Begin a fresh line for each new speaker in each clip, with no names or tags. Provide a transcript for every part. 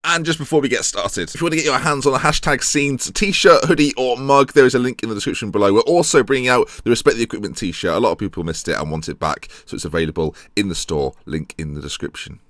And just before we get started, if you want to get your hands on a hashtag scenes t-shirt, hoodie or mug, there is a link in the description below. We're also bringing out the Respect the Equipment t-shirt. A lot of people missed it and want it back, so it's available in the store. Link in the description.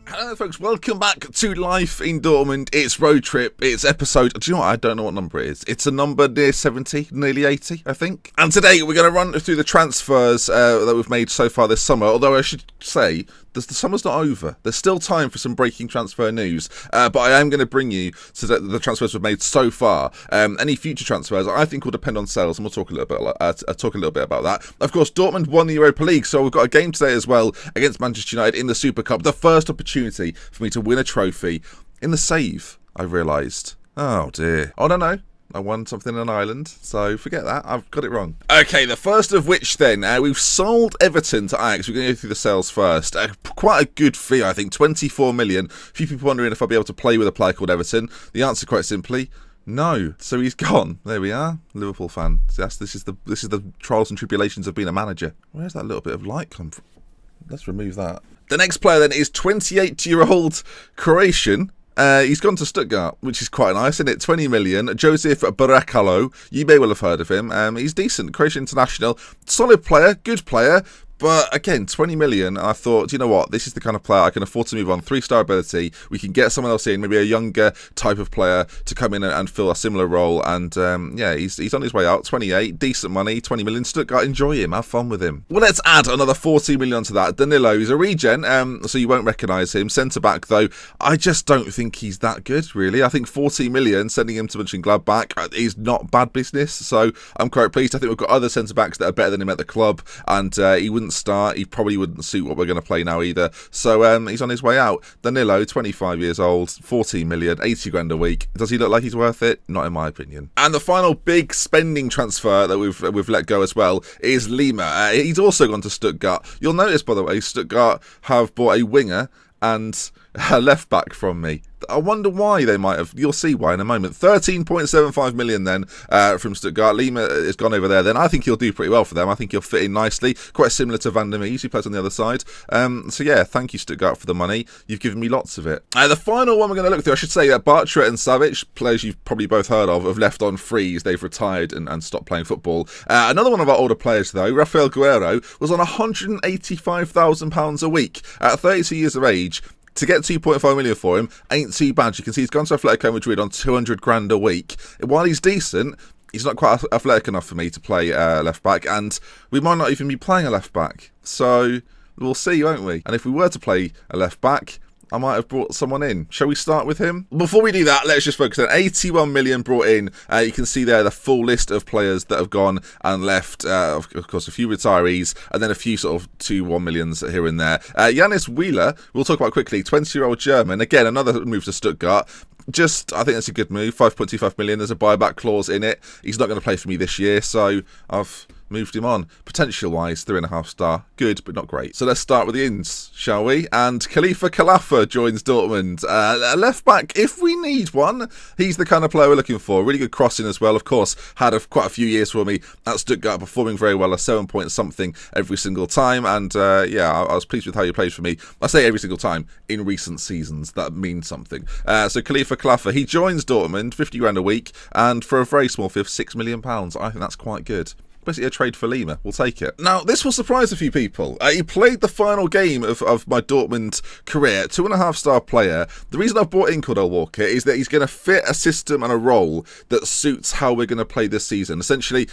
Hello folks, welcome back to Life in Dortmund. It's Roadtrip, it's episode, do you know what, I don't know what number it is. It's a number near 70, nearly 80, I think. And today we're going to run through the transfers that we've made so far this summer, although I should say, the summer's not over. There's still time for some breaking transfer news, but I am going to bring you to the transfers we've made so far. Any future transfers, I think, will depend on sales, and we'll talk a little bit about that. Of course, Dortmund won the Europa League, so we've got a game today as well against Manchester United in the Super Cup. The first opportunity for me to win a trophy in the save, I realised. Oh dear. Oh no. I won something on Ireland, so forget that. I've got it wrong. Okay, the first of which then, we've sold Everton to Ajax. We're going to go through the sales first. Quite a good fee, I think, 24 million. A few people wondering if I'll be able to play with a player called Everton. The answer, quite simply, no. So he's gone. There we are. Liverpool fan. So this is the trials and tribulations of being a manager. Where's that little bit of light come from? Let's remove that. The next player then is 28-year-old Croatian. He's gone to Stuttgart, which is quite nice, isn't it? 20 million. Joseph Barakalo. You may well have heard of him. He's decent. Croatian international. Solid player. Good player. But again, 20 million, and I thought, you know what, this is the kind of player I can afford to move on. 3-star ability, we can get someone else in, maybe a younger type of player to come in and fill a similar role. And yeah, he's on his way out. 28, decent money, 20 million. Stuttgart, enjoy him, have fun with him. Well, let's add another 40 million to that. Danilo, he's a regen, so you won't recognise him. Centre back, though, I just don't think he's that good, really. I think 40 million, sending him to Mönchengladbach is not bad business, so I'm quite pleased. I think we've got other centre backs that are better than him at the club, and he wouldn't start. He probably wouldn't suit what we're going to play now either. So he's on his way out. Danilo, 25 years old, 14 million, 80 grand a week. Does he look like he's worth it? Not in my opinion. And the final big spending transfer that we've let go as well is Lima. He's also gone to Stuttgart. You'll notice, by the way, Stuttgart have bought a winger and a left back from me. I wonder why they might have. You'll see why in a moment. 13.75 million then from Stuttgart. Lima has gone over there then. I think he'll do pretty well for them. I think he'll fit in nicely. Quite similar to Van der Mees, who plays on the other side. So yeah, thank you Stuttgart for the money. You've given me lots of it. The final one we're going to look through, I should say, Bartra and Savic, players you've probably both heard of, have left on freeze. They've retired and stopped playing football. Another one of our older players though, Rafael Guerreiro, was on £185,000 a week at 32 years of age. To get 2.5 million for him ain't too bad. You can see he's gone to Atletico Madrid on 200 grand a week. While he's decent, he's not quite athletic enough for me to play left back, and we might not even be playing a left back. So we'll see, won't we? And if we were to play a left back, I might have brought someone in. Shall we start with him? Before we do that, let's just focus on 81 million brought in. You can see there the full list of players that have gone and left. Of course, a few retirees and then a few sort of 2-1 millions here and there. Janis Wheeler, we'll talk about quickly. 20-year-old German. Again, another move to Stuttgart. I think that's a good move. 5.25 million. There's a buyback clause in it. He's not going to play for me this year, so I've moved him on. Potential-wise, 3.5 star. Good, but not great. So let's start with the ins, shall we? And Khalifa Khalafa joins Dortmund. A left-back, if we need one, he's the kind of player we're looking for. Really good crossing as well. Of course, had quite a few years for me at Stuttgart, performing very well, a 7-point-something every single time. And yeah, I was pleased with how he played for me. I say every single time in recent seasons. That means something. So Khalifa Khalafa, he joins Dortmund, 50 grand a week, and for a very small fee of £6 million. I think that's quite good. Basically a trade for Lima. We'll take it. Now, this will surprise a few people. He played the final game of my Dortmund career. 2.5 star player. The reason I've brought in Cordell Walker is that he's going to fit a system and a role that suits how we're going to play this season. Essentially,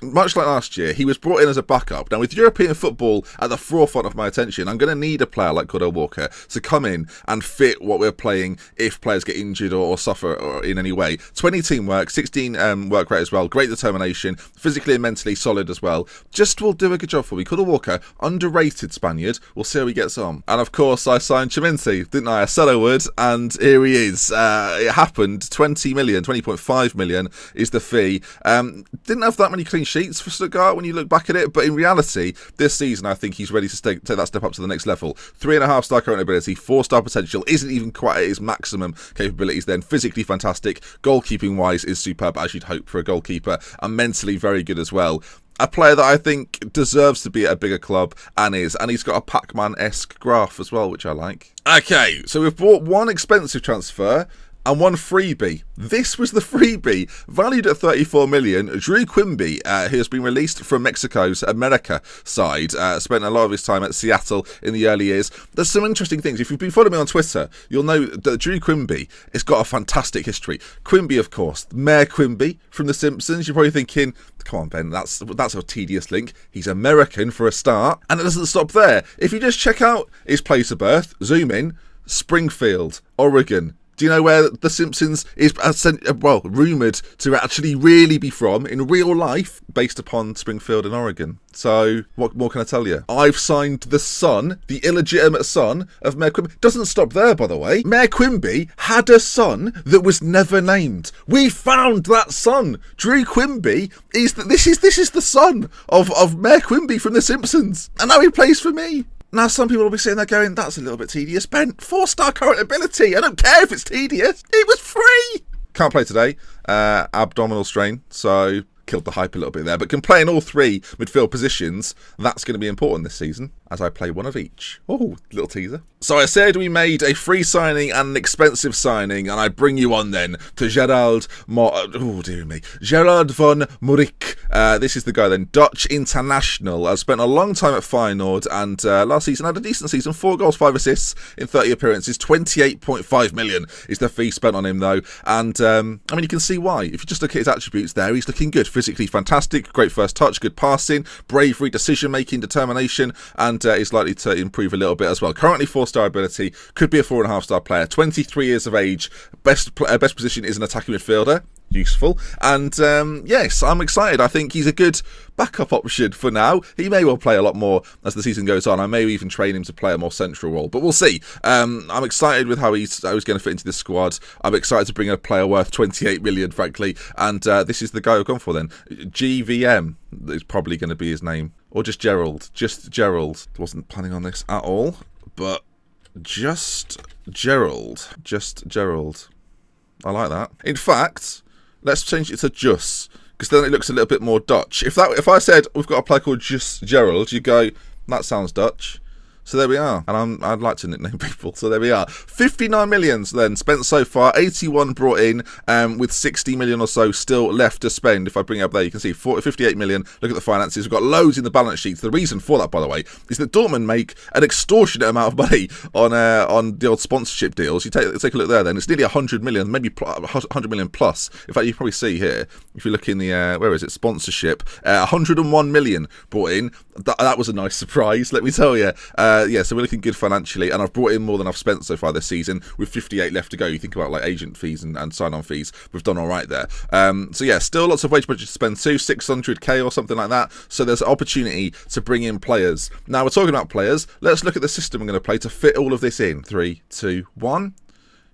much like last year, he was brought in as a backup. Now, with European football at the forefront of my attention, I'm going to need a player like Cordell Walker to come in and fit what we're playing if players get injured or suffer in any way. 20 teamwork, 16 work rate as well, great determination, physically and mentally solid as well. Just will do a good job for me. Cordell Walker, underrated Spaniard. We'll see how he gets on. And of course, I signed Chiminti, didn't I? I said I would, and here he is. It happened. 20.5 million is the fee. Didn't have that many clean sheets for Stuttgart when you look back at it, but in reality, this season I think he's ready to take that step up to the next level. 3.5-star current ability, 4-star potential, isn't even quite at his maximum capabilities then. Physically fantastic, goalkeeping wise is superb as you'd hope for a goalkeeper, and mentally very good as well. A player that I think deserves to be at a bigger club, and he's got a Pac-Man-esque graph as well, which I like. Okay, so we've bought one expensive transfer and one freebie. This was the freebie, valued at 34 million. Drew Quimby, who has been released from Mexico's America side, spent a lot of his time at Seattle in the early years. There's some interesting things. If you've been following me on Twitter, you'll know that Drew Quimby has got a fantastic history. Quimby, of course, Mayor Quimby from The Simpsons. You're probably thinking, come on, Ben, that's a tedious link. He's American for a start. And it doesn't stop there. If you just check out his place of birth, zoom in, Springfield, Oregon. Do you know where The Simpsons is, rumoured to actually really be from in real life, based upon Springfield in Oregon? So, what more can I tell you? I've signed the son, the illegitimate son of Mayor Quimby. Doesn't stop there, by the way. Mayor Quimby had a son that was never named. We found that son. Drew Quimby this is the son of Mayor Quimby from The Simpsons, and now he plays for me. Now, some people will be sitting there going, that's a little bit tedious. Ben, 4-star current ability. I don't care if it's tedious. It was free. Can't play today. Abdominal strain. So, killed the hype a little bit there. But can play in all 3 midfield positions. That's going to be important this season, as I play one of each. Oh, little teaser. So I said we made a free signing and an expensive signing, and I bring you on then to Gerard von Murik. This is the guy then, Dutch international. I spent a long time at Feyenoord, and last season had a decent season, 4 goals, 5 assists in 30 appearances. 28.5 million is the fee spent on him though, and you can see why. If you just look at his attributes there, he's looking good. Physically fantastic, great first touch, good passing, bravery, decision making, determination, and is likely to improve a little bit as well. Currently 4-star ability, could be a 4.5-star player, 23 years of age, best position is an attacking midfielder. Useful, and yes, I'm excited. I think he's a good backup option for now. He may well play a lot more as the season goes on. I may even train him to play a more central role, but we'll see. I'm excited with how he's going to fit into this squad. I'm excited to bring in a player worth 28 million, frankly, and this is the guy I've gone for then. GVM is probably going to be his name, or just Gerald. Just Gerald. Wasn't planning on this at all, but just Gerald. Just Gerald. I like that. In fact, let's change it to Jus, because then it looks a little bit more Dutch. If I said we've got a player called Jus Gerald, you go, that sounds Dutch. So there we are, and I'd like to nickname people, so there we are. 59 million then spent so far, 81 brought in, with 60 million or so still left to spend. If I bring it up there, you can see 58 million. Look at the finances, we've got loads in the balance sheets. The reason for that, by the way, is that Dortmund make an extortionate amount of money on the old sponsorship deals. You take a look there then, it's nearly 100 million, maybe 100 million plus. In fact, you can probably see here, if you look in the, where is it, sponsorship, 101 million brought in. That was a nice surprise, let me tell you. So we're looking good financially, and I've brought in more than I've spent so far this season, with 58 left to go. You think about like agent fees and sign-on fees, we've done all right there. So yeah, still lots of wage budget to spend too, 600k or something like that. So there's an opportunity to bring in players. Now we're talking about players. Let's look at the system I'm going to play to fit all of this in. 3, 2, 1.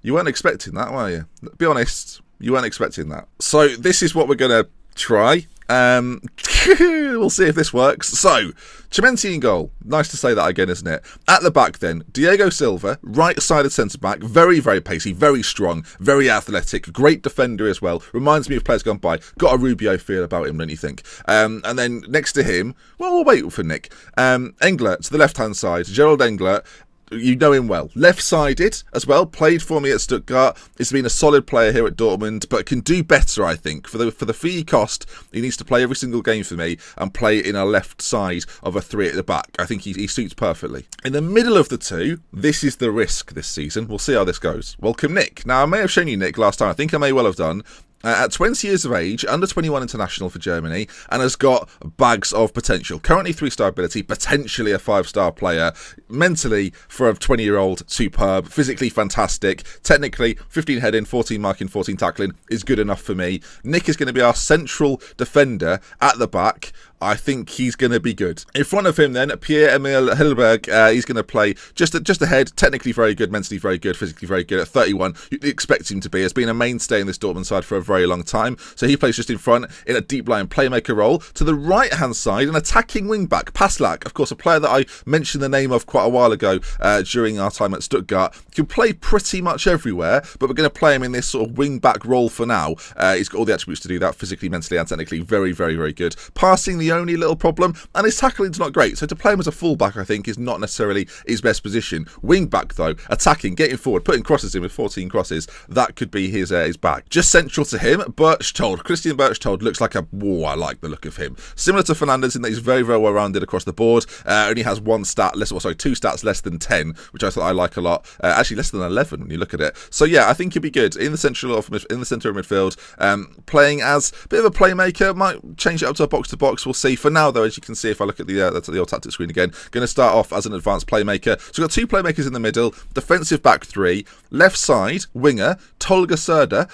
You weren't expecting that, were you? Be honest, you weren't expecting that. So this is what we're going to try. We'll see if this works. So, Chimenti in goal. Nice to say that again, isn't it? At the back then, Diego Silva, right-sided centre-back, very, very pacey, very strong, very athletic, great defender as well. Reminds me of players gone by. Got a Rubio feel about him, don't you think? And then next to him, well, we'll wait for Nick. Englert to the left-hand side, Gerald Englert. You know him well. Left-sided as well. Played for me at Stuttgart. He's been a solid player here at Dortmund, but can do better, I think. For the fee cost, he needs to play every single game for me and play in a left side of a 3 at the back. I think he suits perfectly. In the middle of the two, this is the risk this season. We'll see how this goes. Welcome, Nick. Now, I may have shown you Nick last time. I think I may well have done. At 20 years of age, under 21 international for Germany, and has got bags of potential. Currently 3-star ability, potentially a 5-star player. Mentally, for a 20-year-old, superb. Physically fantastic. Technically, 15 heading, 14 marking, 14 tackling is good enough for me. Nick is going to be our central defender at the back. I think he's going to be good. In front of him then, Pierre-Emile Hilberg, he's going to play just ahead, technically very good, mentally very good, physically very good. At 31, you'd expect him to be. Has been a mainstay in this Dortmund side for a very long time. So he plays just in front in a deep line playmaker role. To the right-hand side, an attacking wing-back, Paslak, of course, a player that I mentioned the name of quite a while ago during our time at Stuttgart. Can play pretty much everywhere, but we're going to play him in this sort of wing-back role for now. He's got all the attributes to do that, physically, mentally, and technically. Very, very, very good. Passing, the only little problem, and his tackling's not great. So to play him as a full-back, I think, is not necessarily his best position. Wing-back, though, attacking, getting forward, putting crosses in with 14 crosses, that could be his bag. Just central to him, Berchtold. Christian Berchtold looks like I like the look of him. Similar to Fernandes in that he's very, very well-rounded across the board. Only has two stats less than 10, which I thought I like a lot. Actually, less than 11 when you look at it. So yeah, I think he'll be good in the centre of midfield. Playing as a bit of a playmaker, might change it up to a box-to-box. We'll see. For now, though, as you can see, if I look at the old tactics screen again, going to start off as an advanced playmaker. So we've got two playmakers in the middle, defensive back three, left side winger Tolga Serdar,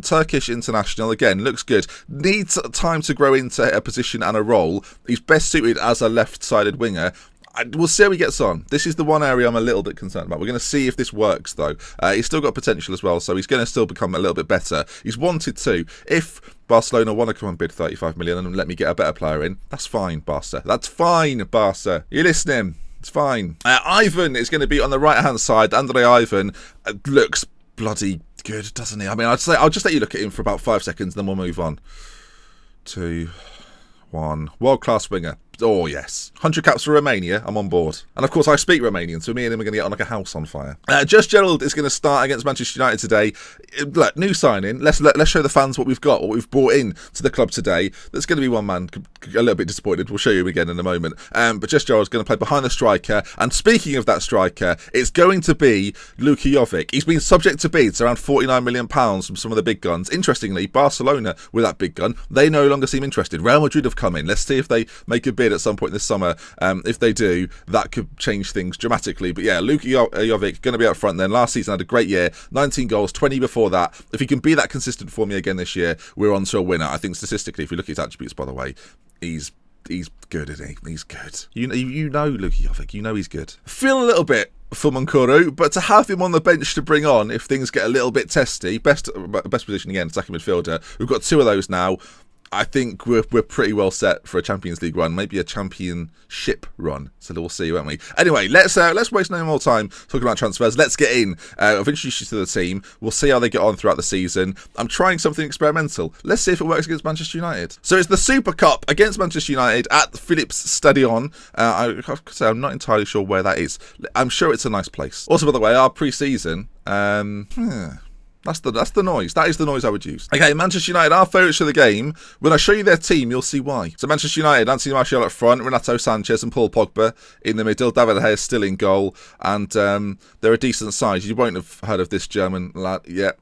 Turkish international. Again, looks good. Needs time to grow into a position and a role. He's best suited as a left-sided winger. We'll see how he gets on. This is the one area I'm a little bit concerned about. We're going to see if this works, though. He's still got potential as well, so he's going to still become a little bit better. He's wanted to. If Barcelona want to come and bid 35 million and let me get a better player in, that's fine, Barca. That's fine, Barca. You're listening. It's fine. Ivan is going to be on the right-hand side. Andre Ivan looks bloody good, doesn't he? I mean, I'll just let you look at him for about 5 seconds, then we'll move on. 2, 1. World-class winger. Oh, yes. 100 caps for Romania. I'm on board. And, of course, I speak Romanian, so me and him are going to get on like a house on fire. Just Gerald is going to start against Manchester United today. Look, new signing. Let's show the fans what we've got, what we've brought in to the club today. There's going to be one man a little bit disappointed. We'll show you him again in a moment. But Just Gerald's going to play behind the striker. And speaking of that striker, it's going to be Luka Jovic. He's been subject to bids around £49 million from some of the big guns. Interestingly, Barcelona, with that big gun, they no longer seem interested. Real Madrid have come in. Let's see if they make a bid at some point this summer. If they do, that could change things dramatically. But yeah, Luka Jovic going to be up front then. Last season had a great year, 19 goals, 20 before that. If he can be that consistent for me again this year, we're on to a winner. I think statistically, if you look at his attributes, by the way, he's good, isn't he? He's good. You know Luka Jovic, you know he's good. Feel a little bit for Moncuru, but to have him on the bench to bring on if things get a little bit testy, best position again, attacking midfielder. We've got two of those now. I think we're pretty well set for a Champions League run, maybe a championship run. So we'll see, won't we? Anyway, let's waste no more time talking about transfers. Let's get in. I've introduced you to the team. We'll see how they get on throughout the season. I'm trying something experimental. Let's see if it works against Manchester United. So it's the Super Cup against Manchester United at Philips Stadion. I have to say I'm not entirely sure where that is. I'm sure it's a nice place. Also, by the way, our pre-season. That's the noise. That is the noise I would use. Okay, Manchester United, our favourites for the game. When I show you their team, you'll see why. So Manchester United, Anthony Martial up front, Renato Sanchez and Paul Pogba in the middle. David De Gea still in goal. And they're a decent size. You won't have heard of this German lad. Yeah,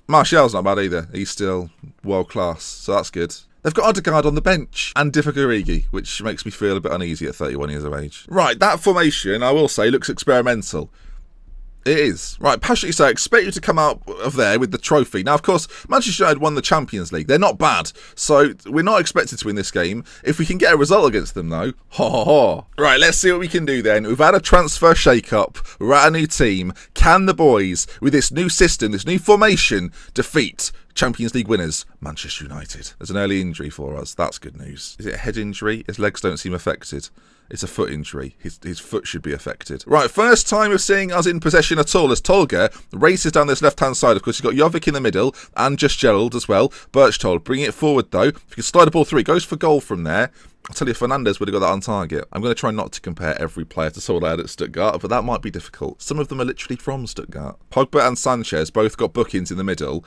Martial's not bad either. He's still world class. So that's good. They've got Odegaard on the bench and Divock Origi, which makes me feel a bit uneasy at 31 years of age. Right, that formation, I will say, looks experimental. It is. Right, passionately say, I expect you to come out of there with the trophy. Now, of course, Manchester United won the Champions League. They're not bad, so we're not expected to win this game. If we can get a result against them, though, Right, let's see what we can do then. We've had a transfer shake-up. We're at a new team. Can the boys, with this new system, this new formation, defeat Champions League winners, Manchester United? There's an early injury for us. That's good news. Is it a head injury? His legs don't seem affected. It's a foot injury. His foot should be affected. Right, first time of seeing us in possession at all as Tolga races down this left-hand side. Of course, you've got Jovic in the middle and just Gerald as well. Berchtold bringing it forward, though. If you can slide the ball through, goes for goal from there. I'll tell you, Fernandes would have got that on target. I'm going to try not to compare every player to someone I had at Stuttgart, but that might be difficult. Some of them are literally from Stuttgart. Pogba and Sanchez both got bookings in the middle.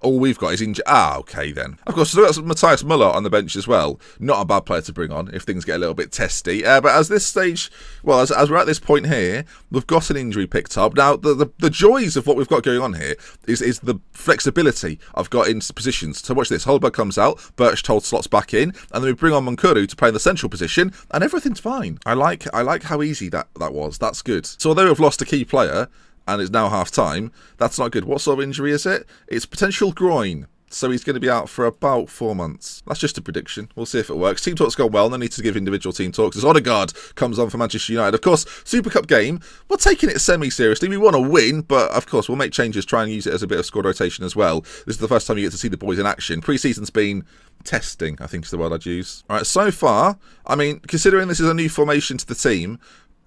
All we've got is injury. Okay then. Of course, we've got Matthias Muller on the bench as well. Not a bad player to bring on if things get a little bit testy. But as this stage, well, as we're at this point here, we've got an injury picked up. Now, the joys of what we've got going on here is the flexibility I've got in positions. So watch this. Holberg comes out, Berchtold slots back in, and then we bring on Moncuru to play in the central position, and everything's fine. I like how easy that was. That's good. So although we've lost a key player, and it's now half-time, that's not good. What sort of injury is it? It's potential groin. So he's going to be out for about 4 months. That's just a prediction. We'll see if it works. Team talks go well. No need to give individual team talks as Odegaard comes on for Manchester United. Of course, Super Cup game, we're taking it semi-seriously. We want to win, but of course we'll make changes, try and use it as a bit of squad rotation as well. This is the first time you get to see the boys in action. Pre-season's been testing, I think is the word I'd use. All right, so far, I mean, considering this is a new formation to the team,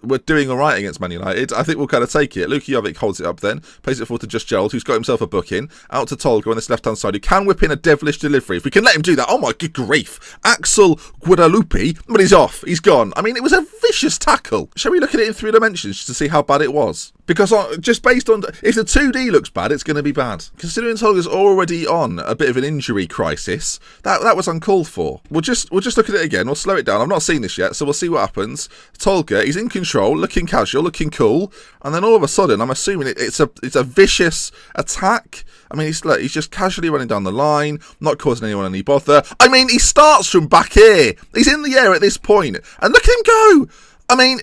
we're doing all right against Man United. I think we'll kind of take it. Luka Jovic holds it up then, plays it forward to Just Gerald, who's got himself a booking, out to Tolga on this left-hand side, who can whip in a devilish delivery. If we can let him do that, oh my good grief. Axel Guadalupe, but he's off. He's gone. I mean, it was a vicious tackle. Shall we look at it in 3 dimensions just to see how bad it was? Because just based on, if the 2D looks bad, it's going to be bad. Considering Tolga's already on a bit of an injury crisis, that was uncalled for. We'll just look at it again. We'll slow it down. I've not seen this yet, so we'll see what happens. Tolga, he's in control, looking casual, looking cool, and then all of a sudden, I'm assuming it's a vicious attack. I mean, he's just casually running down the line, not causing anyone any bother. I mean, he starts from back here. He's in the air at this point, and look at him go. I mean,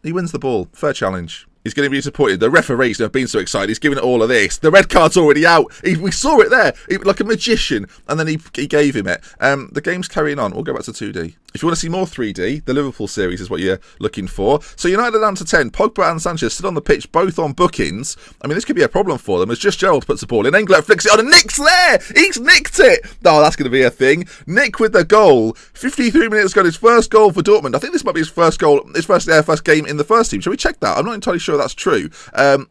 he wins the ball. Fair challenge. He's going to be disappointed. The referees have been so excited. He's giving it all of this. The red card's already out. We saw it there. Like a magician. And then he gave him it. The game's carrying on. We'll go back to 2D. If you want to see more 3D, the Liverpool series is what you're looking for. So United are down to 10. Pogba and Sanchez sit on the pitch, both on bookings. I mean, this could be a problem for them as Just Gerald puts the ball in. Englet flicks it on and Nick's there. He's nicked it. Oh, that's going to be a thing. Nick with the goal. 53 minutes ago, his first goal for Dortmund. I think this might be his first goal, his first game in the first team. Shall we check that? I'm not entirely sure that's true.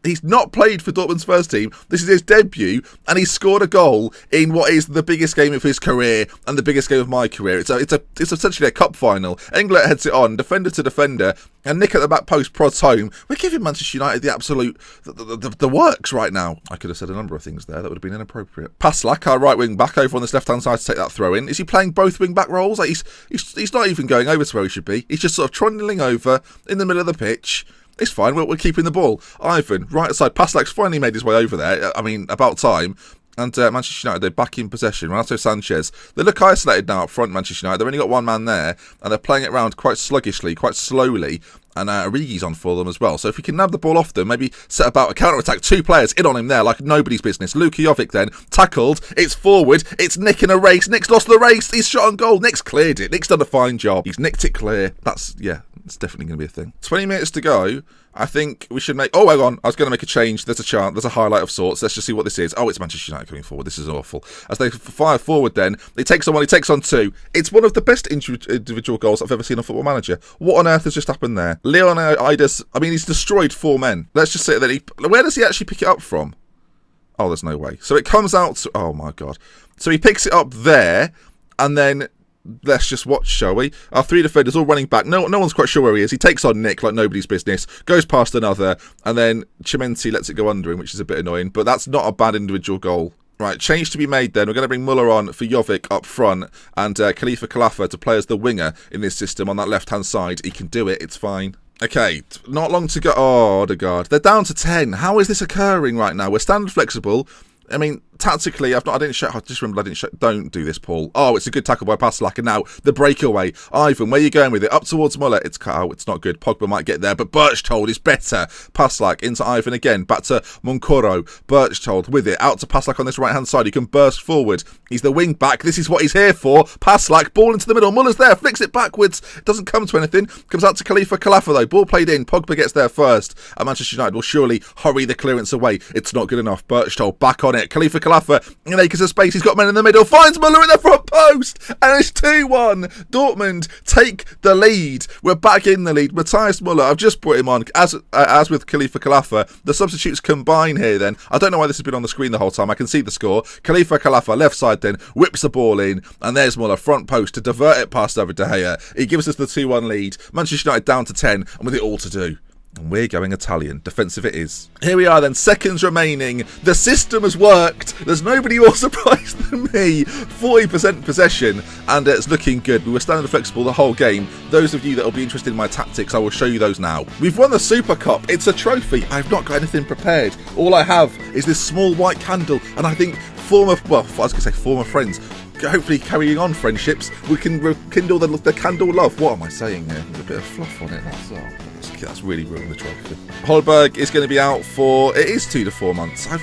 He's not played for Dortmund's first team. This is his debut, and he scored a goal in what is the biggest game of his career and the biggest game of my career. It's essentially a cup final. Englet heads it on, defender to defender, and Nick at the back post prods home. We're giving Manchester United the absolute the works right now. I could have said a number of things there that would have been inappropriate. Paslak, our right wing back, over on this left hand side to take that throw in. Is he playing both wing back roles? Like he's not even going over to where he should be. He's just sort of trundling over in the middle of the pitch. It's fine, we're keeping the ball. Ivan, right side, Paslak's finally made his way over there. I mean, about time. And Manchester United, they're back in possession. Renato Sanchez, they look isolated now up front, Manchester United. They've only got one man there, and they're playing it around quite sluggishly, quite slowly. And Origi's on for them as well. So if we can nab the ball off them, maybe set about a counter-attack. 2 players in on him there like nobody's business. Luka Jovic then, tackled. It's forward. It's Nick in a race. Nick's lost the race. He's shot on goal. Nick's cleared it. Nick's done a fine job. He's nicked it clear. It's definitely going to be a thing. 20 minutes to go. I think we should make... Oh, hang on. I was going to make a change. There's a chant. There's a highlight of sorts. Let's just see what this is. Oh, it's Manchester United coming forward. This is awful. As they fire forward then, they take someone. He takes on 2. It's one of the best individual goals I've ever seen on Football Manager. What on earth has just happened there? Leon Idas, I mean, he's destroyed 4 men. Let's just say that where does he actually pick it up from? Oh, there's no way. So it comes out to... Oh, my God. So he picks it up there, and then... Let's just watch, shall we? Our 3 defenders all running back. No one's quite sure where he is. He takes on Nick like nobody's business, goes past another, and then Chimenti lets it go under him, which is a bit annoying, but that's not a bad individual goal. Right, change to be made then. We're going to bring Muller on for Jovic up front and Khalifa Khalifa to play as the winger in this system on that left-hand side. He can do it. It's fine. Okay, not long to go. Oh, Odegaard. They're down to 10. How is this occurring right now? We're standard flexible. I mean, tactically, I just remembered I didn't show. Don't do this, Paul. Oh, it's a good tackle by Paslak, and now the breakaway. Ivan, where are you going with it? Up towards Muller. It's cut out. It's not good. Pogba might get there, but Berchtold is better. Paslak into Ivan again. Back to Moncoro. Berchtold with it. Out to Paslak on this right-hand side. He can burst forward. He's the wing back. This is what he's here for. Paslak, ball into the middle. Muller's there. Flicks it backwards. It doesn't come to anything. Comes out to Khalifa Khalifa, though. Ball played in. Pogba gets there first. And Manchester United will surely hurry the clearance away. It's not good enough. Berchtold back on it. Khalifa Khalifa in acres of space. He's got men in the middle. Finds Muller in the front post. And it's 2-1. Dortmund take the lead. We're back in the lead. Matthias Muller, I've just put him on. As with Khalifa Khalifa, the substitutes combine here then. I don't know why this has been on the screen the whole time. I can see the score. Khalifa Khalifa, left side then, whips the ball in. And there's Muller, front post to divert it past David De Gea. He gives us the 2-1 lead. Manchester United down to 10 and with it all to do. And we're going Italian. Defensive it is. Here we are then, seconds remaining. The system has worked. There's nobody more surprised than me. 40% possession, and it's looking good. We were standing flexible the whole game. Those of you that will be interested in my tactics, I will show you those now. We've won the Super Cup. It's a trophy. I've not got anything prepared. All I have is this small white candle, and I think former friends, hopefully carrying on friendships, we can rekindle the candle love. What am I saying here? There's a bit of fluff on it, that's all. That's really ruined the trophy. Holberg is going to be out for, it is 2 to 4 months. I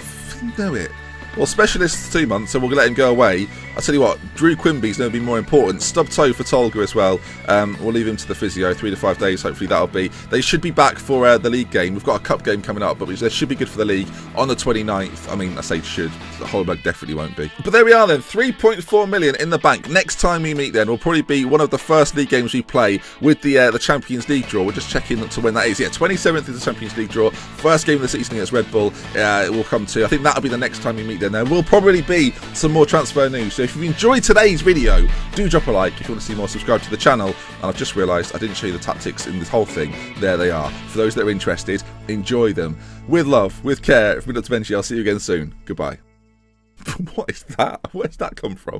know it. Well, specialist 2 months, so we'll let him go away. I'll tell you what, Drew Quimby's going to be more important. Stub toe for Tolga as well. We'll leave him to the physio, 3 to 5 days, hopefully that'll be. They should be back for the league game. We've got a cup game coming up, but they should be good for the league on the 29th. I mean, I say should. Holberg definitely won't be. But there we are then, 3.4 million in the bank. Next time we meet then will probably be one of the first league games we play with the Champions League draw. We'll just check in to when that is. Yeah, 27th is the Champions League draw. First game of the season against Red Bull. It will come to. I think that'll be the next time we meet then. There will probably be some more transfer news. So if you've enjoyed today's video, do drop a like. If you want to see more, subscribe to the channel. And I've just realised I didn't show you the tactics in this whole thing. There they are. For those that are interested, enjoy them. With love, with care. If we not to mention, I'll see you again soon. Goodbye. What is that? Where's that come from?